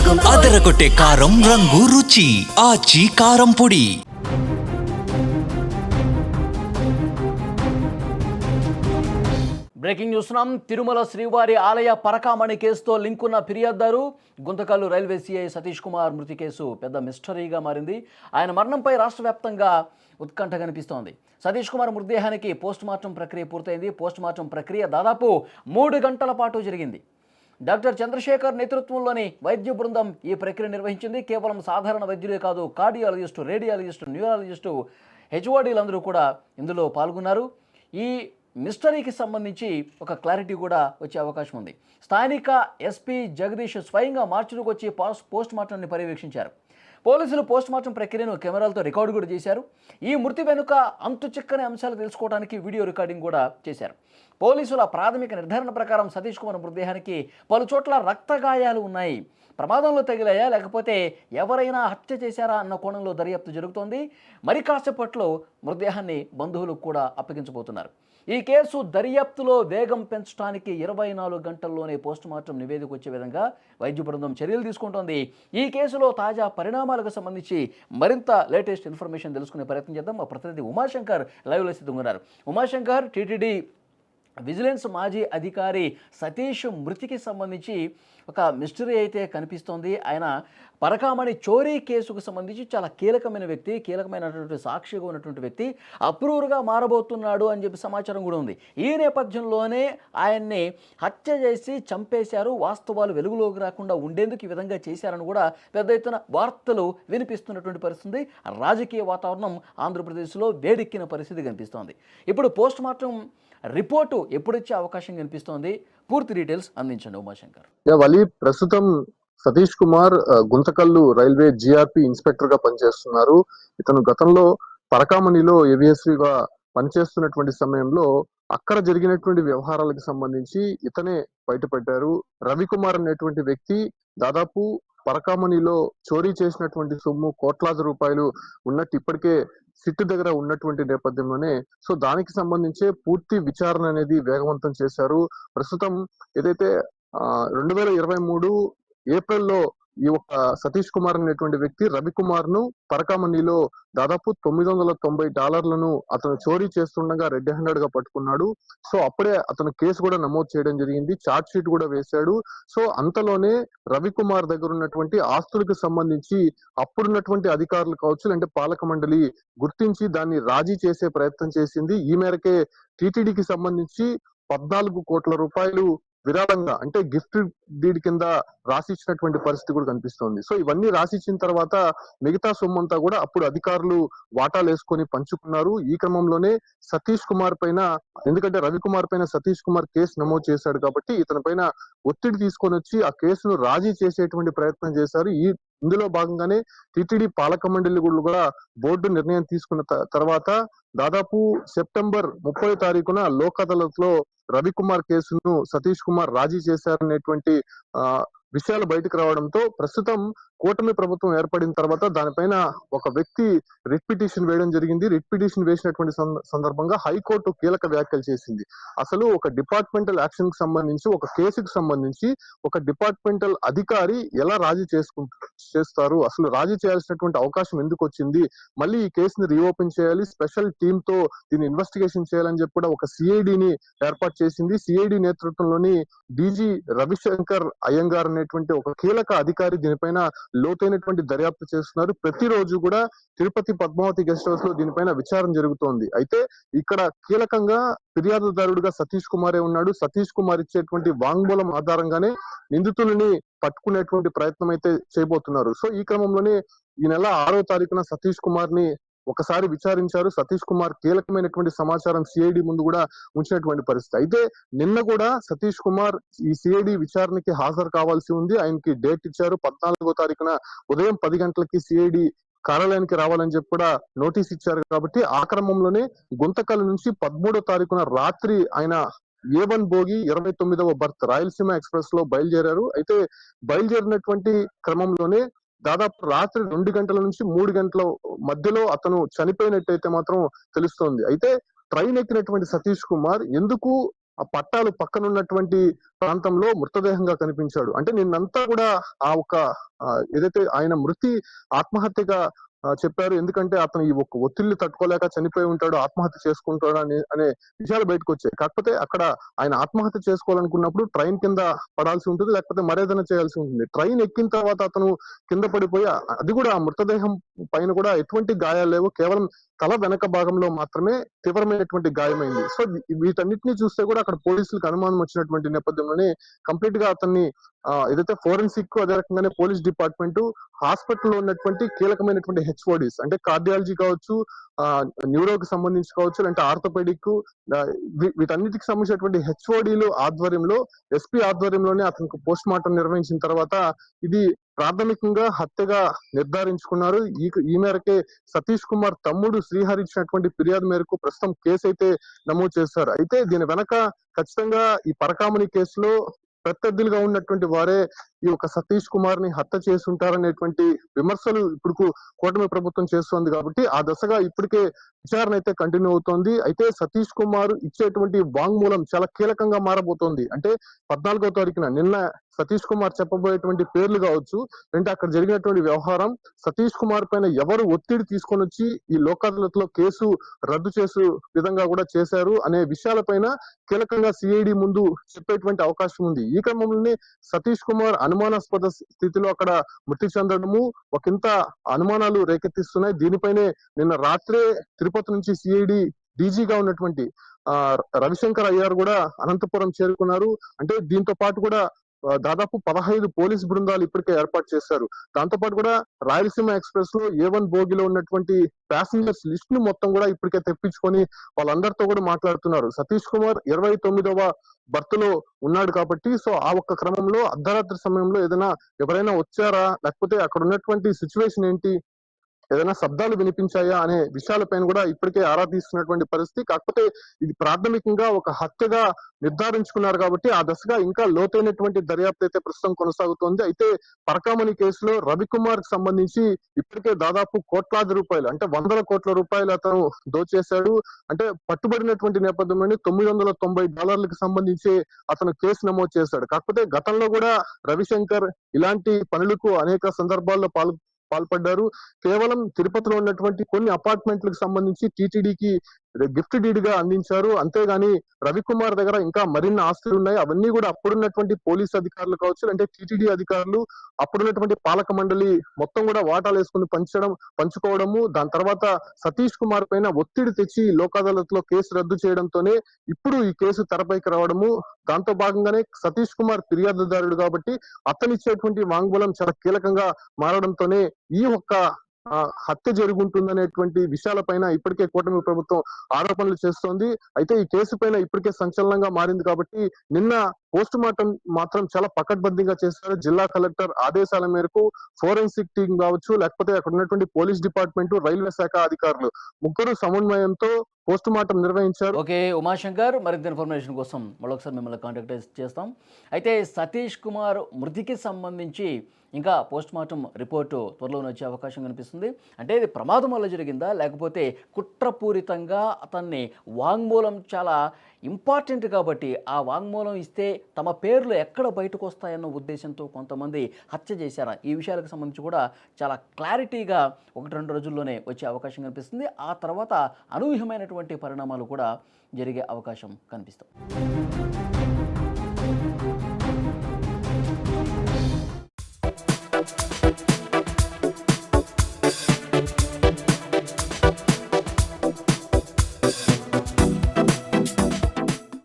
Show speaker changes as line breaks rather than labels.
అదరగొట్టే కారం రంగు రుచి ఆచి కారం పొడి.
బ్రేకింగ్ చూస్తున్నాం. తిరుమల శ్రీవారి ఆలయ పరకామణి కేసుతో లింకున్న ఫిర్యాదుదారు గుంతకల్లు రైల్వే సిఐ సతీష్ కుమార్ మృతి కేసు పెద్ద మిస్టరీగా మారింది. ఆయన మరణంపై రాష్ట్ర వ్యాప్తంగా ఉత్కంఠ కనిపిస్తోంది. సతీష్ కుమార్ మృతదేహానికి పోస్టుమార్టం ప్రక్రియ పూర్తయింది. పోస్టుమార్టం ప్రక్రియ దాదాపు 3 గంటల పాటు జరిగింది. డాక్టర్ చంద్రశేఖర్ నేతృత్వంలోని వైద్య బృందం ఈ ప్రక్రియ నిర్వహించింది. కేవలం సాధారణ వైద్యులే కాదు, కార్డియాలజిస్టు, రేడియాలజిస్టు, న్యూరాలజిస్టు, హెచ్ఓడీలందరూ కూడా ఇందులో పాల్గొన్నారు. ఈ మిస్టరీకి సంబంధించి ఒక క్లారిటీ కూడా వచ్చే అవకాశం ఉంది. స్థానిక ఎస్పీ జగదీష్ స్వయంగా మార్చిలోకి వచ్చి పోస్ట్ మార్టంని పర్యవేక్షించారు. పోలీసులు పోస్ట్ మార్టం ప్రక్రియను కెమెరాలతో రికార్డు కూడా చేశారు. ఈ మృతి వెనుక అంతు చిక్కని అంశాలు తెలుసుకోవడానికి వీడియో రికార్డింగ్ కూడా చేశారు. పోలీసుల ప్రాథమిక నిర్ధారణ ప్రకారం సతీష్ కుమార్ మృతదేహానికి పలు చోట్ల రక్త గాయాలు ఉన్నాయి. ప్రమాదంలో తగిలాయా లేకపోతే ఎవరైనా హత్య చేశారా అన్న కోణంలో దర్యాప్తు జరుగుతోంది. మరి కాసేపట్లో మృతదేహాన్ని బంధువులకు కూడా అప్పగించబోతున్నారు. ఈ కేసు దర్యాప్తులో వేగం పెంచడానికి 24 గంటల్లోనే పోస్టుమార్టం నివేదిక వచ్చే విధంగా వైద్య బృందం చర్యలు తీసుకుంటోంది. ఈ కేసులో తాజా పరిణామాలకు సంబంధించి మరింత లేటెస్ట్ ఇన్ఫర్మేషన్ తెలుసుకునే ప్రయత్నం చేద్దాం. మా ప్రతినిధి ఉమాశంకర్ లైవ్లో సిద్ధంగా ఉన్నారు. ఉమాశంకర్, టీటీడీ విజిలెన్స్ మాజీ అధికారి సతీష్ మృతికి సంబంధించి ఒక మిస్టరీ అయితే కనిపిస్తోంది. ఆయన పరకామణి చోరీ కేసుకు సంబంధించి చాలా కీలకమైన వ్యక్తి, కీలకమైనటువంటి సాక్షిగా ఉన్నటువంటి వ్యక్తి, అప్రూవర్గా మారబోతున్నాడు అని చెప్పి సమాచారం కూడా ఉంది. ఈ నేపథ్యంలోనే ఆయన్ని హత్య చేసి చంపేశారు, వాస్తవాలు వెలుగులోకి రాకుండా ఉండేందుకు ఈ విధంగా చేశారని కూడా పెద్ద ఎత్తున వార్తలు వినిపిస్తున్నటువంటి పరిస్థితి. రాజకీయ వాతావరణం ఆంధ్రప్రదేశ్లో వేడెక్కిన పరిస్థితి కనిపిస్తోంది. ఇప్పుడు పోస్ట్ మార్టం రిపోర్టు ఎప్పుడొచ్చే అవకాశం కనిపిస్తోంది? పూర్తి డీటెయిల్స్ అందించండి ఉమాశంకర్.
వలి, ప్రస్తుతం Satish Kumar Guntakal railway GRP inspector గా పనిచేస్తున్నారు. ఇతను గతంలో పరకామణిలో ఏవిఎస్గా పనిచేస్తున్నటువంటి సమయంలో అక్కడ జరిగినటువంటి వ్యవహారాలకు సంబంధించి ఇతనే బయటపడ్డారు. రవికుమార్ అనేటువంటి వ్యక్తి దాదాపు పరకామణిలో చోరీ చేసినటువంటి సొమ్ము కోట్లాది రూపాయలు ఉన్నట్టు ఇప్పటికే సిట్ దగ్గర ఉన్నటువంటి నేపథ్యంలోనే దానికి సంబంధించే పూర్తి విచారణ అనేది వేగవంతం చేశారు. ప్రస్తుతం ఏదైతే 2023 ఏప్రిల్లో ఈ ఒక సతీష్ కుమార్ అనేటువంటి వ్యక్తి రవికుమార్ ను పరకామణిలో దాదాపు $990 అతను చోరీ చేస్తుండగా రెడ్ హ్యాండెడ్ గా పట్టుకున్నాడు. అప్పుడే అతను కేసు కూడా నమోదు చేయడం జరిగింది, చార్జ్ షీట్ కూడా వేశాడు. అంతలోనే రవికుమార్ దగ్గర ఉన్నటువంటి ఆస్తులకు సంబంధించి అప్పుడున్నటువంటి అధికారులు కావచ్చు, అంటే పాలక మండలి గుర్తించి దాన్ని రాజీ చేసే ప్రయత్నం చేసింది. ఈ మేరకే టీటీడీకి సంబంధించి 14 కోట్ల రూపాయలు విరాళంగా, అంటే గిఫ్ట్ డీడ్ కింద రాసిచ్చినటువంటి పరిస్థితి కూడా కనిపిస్తోంది. ఇవన్నీ రాసిచ్చిన తర్వాత మిగతా సొమ్మంతా కూడా అప్పుడు అధికారులు వాటాలు వేసుకొని పంచుకున్నారు. ఈ క్రమంలోనే సతీష్ కుమార్ పైన, ఎందుకంటే రవికుమార్ పైన సతీష్ కుమార్ కేసు నమోదు చేశాడు కాబట్టి ఇతని పైన ఒత్తిడి తీసుకొని వచ్చి ఆ కేసును రాజీ చేసేటువంటి ప్రయత్నం చేశారు. ఇందులో భాగంగానే టీటీడీ పాలక మండలి కూడా బోర్డు నిర్ణయం తీసుకున్న తర్వాత దాదాపు సెప్టెంబర్ 30 తారీఖున లోక్ అదాలత్ లో రవికుమార్ కేసును సతీష్ కుమార్ రాజీ చేశారనేటువంటి విషయాలు బయటకు రావడంతో ప్రస్తుతం కూటమి ప్రభుత్వం ఏర్పడిన తర్వాత దానిపైన ఒక వ్యక్తి రిట్ పిటిషన్ వేయడం జరిగింది. రిట్ పిటిషన్ వేసినటువంటి సందర్భంగా హైకోర్టు కీలక వ్యాఖ్యలు చేసింది. అసలు ఒక డిపార్ట్మెంటల్ యాక్షన్ కి సంబంధించి, ఒక కేసుకు సంబంధించి ఒక డిపార్ట్మెంటల్ అధికారి ఎలా రాజీ చేస్తారు, అసలు రాజీ చేయాల్సినటువంటి అవకాశం ఎందుకు వచ్చింది, మళ్ళీ ఈ కేసుని రీఓపెన్ చేయాలి, స్పెషల్ టీమ్ తో దీన్ని ఇన్వెస్టిగేషన్ చేయాలని చెప్పి కూడా ఒక సిఐడిని ఏర్పాటు చేసింది. సిఐడి నేతృత్వంలోని డీజీ రవిశంకర్ అయ్యంగార్ అనేటువంటి ఒక కీలక అధికారి దీనిపైన లోతైనటువంటి దర్యాప్తు చేస్తున్నారు. ప్రతిరోజు కూడా తిరుపతి పద్మావతి గెస్ట్ హౌస్ లో దీనిపైన విచారణ జరుగుతోంది. అయితే ఇక్కడ కీలకంగా ఫిర్యాదుదారుడుగా సతీష్ కుమారే ఉన్నాడు. సతీష్ కుమార్ ఇచ్చేటువంటి వాంగ్మూలం ఆధారంగానే నిందితులని పట్టుకునేటువంటి ప్రయత్నం అయితే చేయబోతున్నారు. ఈ క్రమంలోనే ఈ నెల 6వ తారీఖున సతీష్ కుమార్ ని ఒకసారి విచారించారు. సతీష్ కుమార్ కీలకమైనటువంటి సమాచారం సిఐడి ముందు కూడా ఉంచినటువంటి పరిస్థితి. అయితే నిన్న కూడా సతీష్ కుమార్ ఈ సిఐడి విచారణకి హాజరు కావాల్సి ఉంది. ఆయనకి డేట్ ఇచ్చారు. 14వ తారీఖున ఉదయం 10 గంటలకి సిఐడి కార్యాలయానికి రావాలని చెప్పి కూడా నోటీస్ ఇచ్చారు. కాబట్టి ఆ క్రమంలోనే గుంతకల్ నుంచి 13వ తారీఖున రాత్రి ఆయన A1 బోగి 29వ బర్త్ రాయలసీమ ఎక్స్ప్రెస్ లో బయలుదేరారు. అయితే బయలుదేరినటువంటి క్రమంలోనే దాదాపు రాత్రి 2 గంటల నుంచి 3 గంటల మధ్యలో అతను చనిపోయినట్టయితే మాత్రం తెలుస్తోంది. అయితే ట్రైన్ ఎక్కినటువంటి సతీష్ కుమార్ ఎందుకు ఆ పట్టాలు పక్కన ఉన్నటువంటి ప్రాంతంలో మృతదేహంగా కనిపించాడు. అంటే నిన్నంతా కూడా ఆ ఒక ఏదైతే ఆయన మృతి ఆత్మహత్యగా చెప్పారు. ఎందుకంటే అతను ఈ ఒక్క ఒత్తిళ్లు తట్టుకోలేక చనిపోయి ఉంటాడు, ఆత్మహత్య చేసుకుంటాడు అనే విషయాలు బయటకొచ్చాయి. కాకపోతే అక్కడ ఆయన ఆత్మహత్య చేసుకోవాలనుకున్నప్పుడు ట్రైన్ కింద పడాల్సి ఉంటుంది, లేకపోతే మరేదైనా చేయాల్సి ఉంటుంది. ట్రైన్ ఎక్కిన తర్వాత అతను కింద పడిపోయి అది కూడా ఆ మృతదేహం పైన కూడా ఎటువంటి గాయాలు లేవు. కేవలం తల వెనక భాగంలో మాత్రమే తీవ్రమైనటువంటి గాయమైంది. సో వీటన్నిటిని చూస్తే కూడా అక్కడ పోలీసులకు అనుమానం వచ్చినటువంటి నేపథ్యంలోనే కంప్లీట్ గా అతన్ని ఏదైతే ఫోరెన్సిక్ అదే రకంగానే పోలీస్ డిపార్ట్మెంట్ హాస్పిటల్లో ఉన్నటువంటి కీలకమైనటువంటి హెచ్ఓడిస్ అంటే కార్డియాలజీ కావచ్చు, న్యూరోకి సంబంధించి కావచ్చు, అంటే ఆర్థోపెడిక్, వీటన్నిటికి సంబంధించినటువంటి హెచ్ఓడిలు ఆధ్వర్యంలో ఎస్పీ ఆధ్వర్యంలోనే అతనికి పోస్ట్ మార్టం నిర్వహించిన తర్వాత ఇది ప్రాథమికంగా హత్యగా నిర్ధారించుకున్నారు. ఈ మేరకే సతీష్ కుమార్ తమ్ముడు శ్రీహరి ఇచ్చినటువంటి ఫిర్యాదు మేరకు ప్రస్తుతం కేసు అయితే నమోదు చేశారు. అయితే దీని వెనక ఖచ్చితంగా ఈ పరకామణి కేసులో ప్రత్యర్థులుగా ఉన్నటువంటి వారే ఈ యొక్క సతీష్ కుమార్ ని హత్య చేసి ఉంటారనేటువంటి విమర్శలు ఇప్పుడు కూటమి ప్రభుత్వం చేస్తోంది. కాబట్టి ఆ దశగా ఇప్పటికే విచారణ అయితే కంటిన్యూ అవుతోంది. అయితే సతీష్ కుమార్ ఇచ్చేటువంటి వాంగ్మూలం చాలా కీలకంగా మారబోతోంది. అంటే 14వ తారీఖున నిన్న సతీష్ కుమార్ చెప్పబోయేటువంటి పేర్లు కావచ్చు, అంటే అక్కడ జరిగినటువంటి వ్యవహారం, సతీష్ కుమార్ పైన ఎవరు ఒత్తిడి తీసుకొని వచ్చి ఈ లోక్ అదాలత్ లో కేసు రద్దు చేసే విధంగా కూడా చేశారు అనే విషయాలపైన కీలకంగా సిఐడి ముందు చెప్పేటువంటి అవకాశం ఉంది. ఈ క్రమంలోనే సతీష్ కుమార్ అనుమానాస్పద స్థితిలో అక్కడ మృతి చెందడము ఒకంత అనుమానాలు రేకెత్తిస్తున్నాయి. దీనిపైనే నిన్న రాత్రే తిరుపతి నుంచి సిఐడి డీజీగా ఉన్నటువంటి రవిశంకర్ అయ్యారు కూడా అనంతపురం చేరుకున్నారు. అంటే దీంతో పాటు కూడా దాదాపు 15 పోలీస్ బృందాలు ఇప్పటికే ఏర్పాటు చేశారు. దాంతో పాటు కూడా రాయలసీమ ఎక్స్ప్రెస్ లో A1 బోగిలో ఉన్నటువంటి ప్యాసింజర్స్ లిస్ట్ ను మొత్తం కూడా ఇప్పటికే తెప్పించుకొని వాళ్ళందరితో కూడా మాట్లాడుతున్నారు. సతీష్ కుమార్ 29వ బర్త్లో ఉన్నాడు కాబట్టి సో ఆ ఒక్క క్రమంలో అర్ధరాత్రి సమయంలో ఏదైనా ఎవరైనా వచ్చారా, లేకపోతే అక్కడ ఉన్నటువంటి సిచ్యువేషన్ ఏంటి, ఏదైనా శబ్దాలు వినిపించాయా అనే విషయాలపైన కూడా ఇప్పటికే ఆరా తీస్తున్నటువంటి పరిస్థితి. కాకపోతే ఇది ప్రాథమికంగా ఒక హత్యగా నిర్ధారించుకున్నారు కాబట్టి ఆ దశగా ఇంకా లోతైనటువంటి దర్యాప్తు అయితే ప్రస్తుతం కొనసాగుతోంది. అయితే పరకామణి కేసులో రవికుమార్ కి సంబంధించి ఇప్పటికే దాదాపు కోట్లాది రూపాయలు అంటే 100 కోట్ల రూపాయలు అతను దోచేశాడు. అంటే పట్టుబడినటువంటి నేపథ్యంలోనే $990 సంబంధించి అతను కేసు నమోదు చేశాడు. కాకపోతే గతంలో కూడా రవిశంకర్ ఇలాంటి పనులకు అనేక సందర్భాల్లో పాల్పడ్డారు. కేవలం తిరుపతిలో ఉన్నటువంటి కొన్ని అపార్ట్మెంట్లకు సంబంధించి టీటీడీకి గిఫ్ట్ డీడ్ గా అందించారు. అంతేగాని రవికుమార్ దగ్గర ఇంకా మరిన్ని ఆస్తులు ఉన్నాయి. అవన్నీ కూడా అప్పుడున్నటువంటి పోలీస్ అధికారులు కావచ్చు, అంటే టీటీడీ అధికారులు, అప్పుడున్నటువంటి పాలక మండలి మొత్తం కూడా వాటాలు వేసుకుని పంచుకోవడము, దాని తర్వాత సతీష్ కుమార్ పైన ఒత్తిడి తెచ్చి లోక్ అదాలత్ లో కేసు రద్దు చేయడంతోనే ఇప్పుడు ఈ కేసు తెరపైకి రావడము. దాంతో భాగంగానే సతీష్ కుమార్ ఫిర్యాదుదారుడు కాబట్టి అతనిచ్చేటువంటి వాంగ్మూలం చాలా కీలకంగా మారడంతోనే ఈ ఒక్క హత్య జరుగుతుందనేటువంటి విషయాలపైన ఇప్పటికే కూటమి ప్రభుత్వం ఆరోపణలు చేస్తోంది. అయితే ఈ కేసు పైన ఇప్పటికే సంచలనంగా మారింది కాబట్టి నిన్న పోస్ట్ మార్టం మాత్రం చాలా పకడ్బందీగా చేశారు. జిల్లా కలెక్టర్ ఆదేశాల మేరకు ఫోరెన్సిక్ టీం కావచ్చు, లేకపోతే అక్కడ ఉన్నటువంటి పోలీస్ డిపార్ట్మెంట్, రైల్వే శాఖ అధికారులు ముగ్గురు సమన్వయంతో పోస్ట్ మార్టం నిర్వహించారు.
ఓకే ఉమాశంకర్, మరింత ఇన్ఫర్మేషన్ కోసం మరొకసారి మిమ్మల్ని కాంటాక్ట్ చేస్తాం. అయితే సతీష్ కుమార్ మృతికి సంబంధించి ఇంకా పోస్ట్ మార్టం రిపోర్టు త్వరలోనే వచ్చే అవకాశం కనిపిస్తుంది. అంటే ఇది ప్రమాదం వల్ల జరిగిందా, లేకపోతే కుట్రపూరితంగా అతన్ని వాంగ్మూలం చాలా ఇంపార్టెంట్ కాబట్టి ఆ వాంగ్మూలం ఇస్తే తమ పేర్లు ఎక్కడ బయటకు వస్తాయన్న ఉద్దేశంతో కొంతమంది హత్య చేశారా, ఈ విషయాలకు సంబంధించి కూడా చాలా క్లారిటీగా 1-2 రోజుల్లోనే వచ్చే అవకాశం కనిపిస్తుంది. ఆ తర్వాత అనూహ్యమైనటువంటి పరిణామాలు కూడా జరిగే అవకాశం కనిపిస్తాయి.